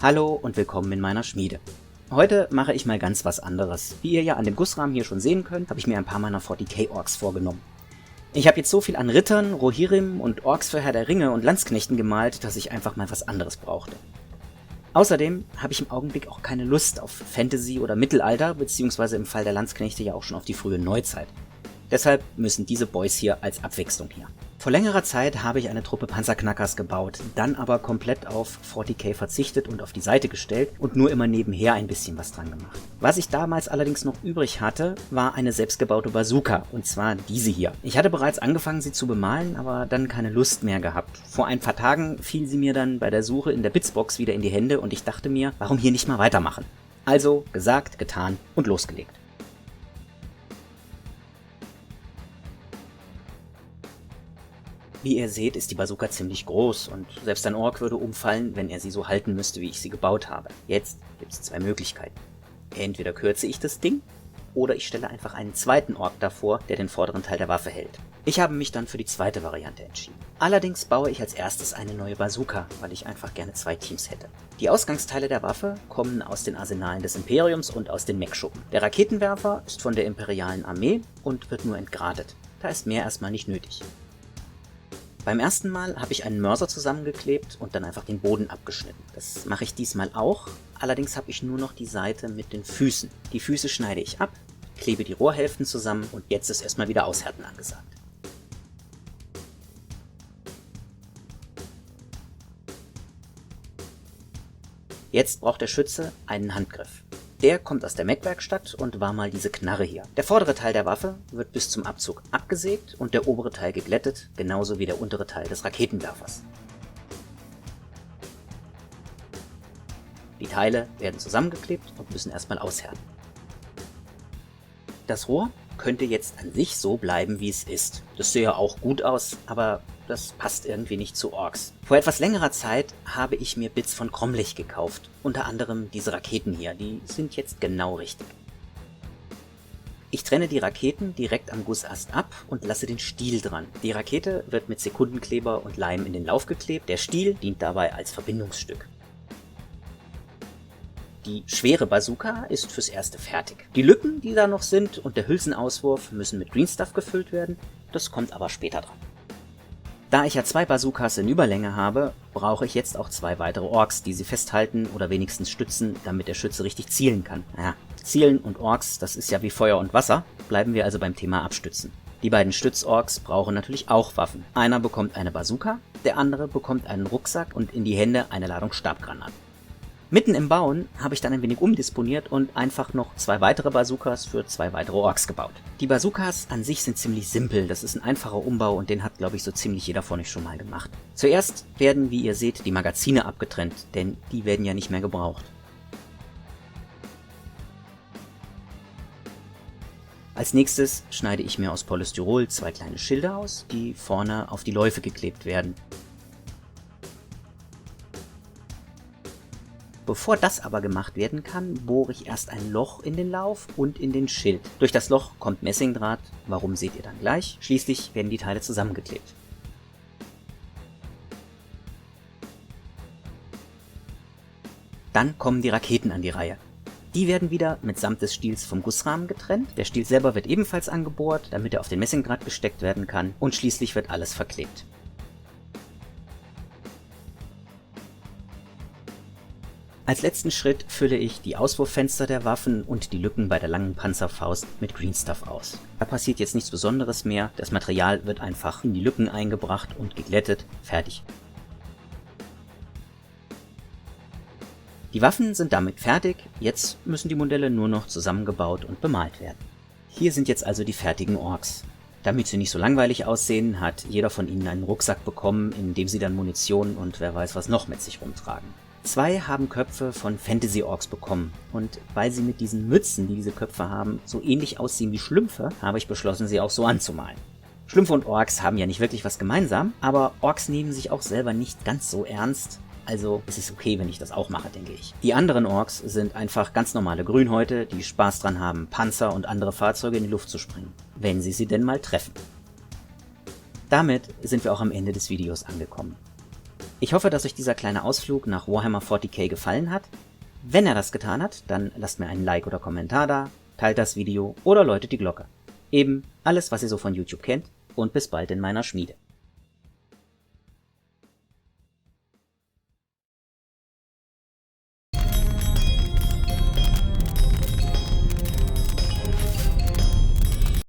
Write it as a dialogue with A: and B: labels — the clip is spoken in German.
A: Hallo und willkommen in meiner Schmiede. Heute mache ich mal ganz was anderes. Wie ihr ja an dem Gussrahmen hier schon sehen könnt, habe ich mir ein paar meiner 40k-Orks vorgenommen. Ich habe jetzt so viel an Rittern, Rohirrim und Orks für Herr der Ringe und Landsknechten gemalt, dass ich einfach mal was anderes brauchte. Außerdem habe ich im Augenblick auch keine Lust auf Fantasy oder Mittelalter, beziehungsweise im Fall der Landsknechte ja auch schon auf die frühe Neuzeit. Deshalb müssen diese Boys hier als Abwechslung her. Vor längerer Zeit habe ich eine Truppe Panzerknackers gebaut, dann aber komplett auf 40k verzichtet und auf die Seite gestellt und nur immer nebenher ein bisschen was dran gemacht. Was ich damals allerdings noch übrig hatte, war eine selbstgebaute Bazooka, und zwar diese hier. Ich hatte bereits angefangen, sie zu bemalen, aber dann keine Lust mehr gehabt. Vor ein paar Tagen fiel sie mir dann bei der Suche in der Bitsbox wieder in die Hände und ich dachte mir, warum hier nicht mal weitermachen? Also gesagt, getan und losgelegt. Wie ihr seht, ist die Bazooka ziemlich groß und selbst ein Ork würde umfallen, wenn er sie so halten müsste, wie ich sie gebaut habe. Jetzt gibt es zwei Möglichkeiten. Entweder kürze ich das Ding, oder ich stelle einfach einen zweiten Ork davor, der den vorderen Teil der Waffe hält. Ich habe mich dann für die zweite Variante entschieden. Allerdings baue ich als erstes eine neue Bazooka, weil ich einfach gerne zwei Teams hätte. Die Ausgangsteile der Waffe kommen aus den Arsenalen des Imperiums und aus den Mechschuppen. Der Raketenwerfer ist von der imperialen Armee und wird nur entgradet. Da ist mehr erstmal nicht nötig. Beim ersten Mal habe ich einen Mörser zusammengeklebt und dann einfach den Boden abgeschnitten. Das mache ich diesmal auch, allerdings habe ich nur noch die Seite mit den Füßen. Die Füße schneide ich ab, klebe die Rohrhälften zusammen und jetzt ist erstmal wieder Aushärten angesagt. Jetzt braucht der Schütze einen Handgriff. Der kommt aus der Mech-Werkstatt und war mal diese Knarre hier. Der vordere Teil der Waffe wird bis zum Abzug abgesägt und der obere Teil geglättet, genauso wie der untere Teil des Raketenwerfers. Die Teile werden zusammengeklebt und müssen erstmal aushärten. Das Rohr könnte jetzt an sich so bleiben, wie es ist. Das sähe auch gut aus, aber das passt irgendwie nicht zu Orks. Vor etwas längerer Zeit habe ich mir Bits von Cromlech gekauft. Unter anderem diese Raketen hier, die sind jetzt genau richtig. Ich trenne die Raketen direkt am Gussast ab und lasse den Stiel dran. Die Rakete wird mit Sekundenkleber und Leim in den Lauf geklebt, der Stiel dient dabei als Verbindungsstück. Die schwere Bazooka ist fürs Erste fertig. Die Lücken, die da noch sind, und der Hülsenauswurf müssen mit Green Stuff gefüllt werden, das kommt aber später dran. Da ich ja zwei Bazookas in Überlänge habe, brauche ich jetzt auch zwei weitere Orks, die sie festhalten oder wenigstens stützen, damit der Schütze richtig zielen kann. Naja, Zielen und Orks, das ist ja wie Feuer und Wasser, bleiben wir also beim Thema Abstützen. Die beiden Stützorks brauchen natürlich auch Waffen. Einer bekommt eine Bazooka, der andere bekommt einen Rucksack und in die Hände eine Ladung Stabgranaten. Mitten im Bauen habe ich dann ein wenig umdisponiert und einfach noch zwei weitere Bazookas für zwei weitere Orks gebaut. Die Bazookas an sich sind ziemlich simpel, das ist ein einfacher Umbau und den hat, glaube ich, so ziemlich jeder von euch schon mal gemacht. Zuerst werden, wie ihr seht, die Magazine abgetrennt, denn die werden ja nicht mehr gebraucht. Als nächstes schneide ich mir aus Polystyrol zwei kleine Schilde aus, die vorne auf die Läufe geklebt werden. Bevor das aber gemacht werden kann, bohre ich erst ein Loch in den Lauf und in den Schild. Durch das Loch kommt Messingdraht, warum seht ihr dann gleich. Schließlich werden die Teile zusammengeklebt. Dann kommen die Raketen an die Reihe. Die werden wieder mitsamt des Stiels vom Gussrahmen getrennt. Der Stiel selber wird ebenfalls angebohrt, damit er auf den Messingdraht gesteckt werden kann. Und schließlich wird alles verklebt. Als letzten Schritt fülle ich die Auswurffenster der Waffen und die Lücken bei der langen Panzerfaust mit Green Stuff aus. Da passiert jetzt nichts Besonderes mehr, das Material wird einfach in die Lücken eingebracht und geglättet, fertig. Die Waffen sind damit fertig, jetzt müssen die Modelle nur noch zusammengebaut und bemalt werden. Hier sind jetzt also die fertigen Orks. Damit sie nicht so langweilig aussehen, hat jeder von ihnen einen Rucksack bekommen, in dem sie dann Munition und wer weiß was noch mit sich rumtragen. Zwei haben Köpfe von Fantasy-Orks bekommen und weil sie mit diesen Mützen, die diese Köpfe haben, so ähnlich aussehen wie Schlümpfe, habe ich beschlossen, sie auch so anzumalen. Schlümpfe und Orks haben ja nicht wirklich was gemeinsam, aber Orks nehmen sich auch selber nicht ganz so ernst, also ist es okay, wenn ich das auch mache, denke ich. Die anderen Orks sind einfach ganz normale Grünhäute, die Spaß dran haben, Panzer und andere Fahrzeuge in die Luft zu springen, wenn sie denn mal treffen. Damit sind wir auch am Ende des Videos angekommen. Ich hoffe, dass euch dieser kleine Ausflug nach Warhammer 40k gefallen hat. Wenn er das getan hat, dann lasst mir einen Like oder Kommentar da, teilt das Video oder läutet die Glocke. Eben alles, was ihr so von YouTube kennt, und bis bald in meiner Schmiede.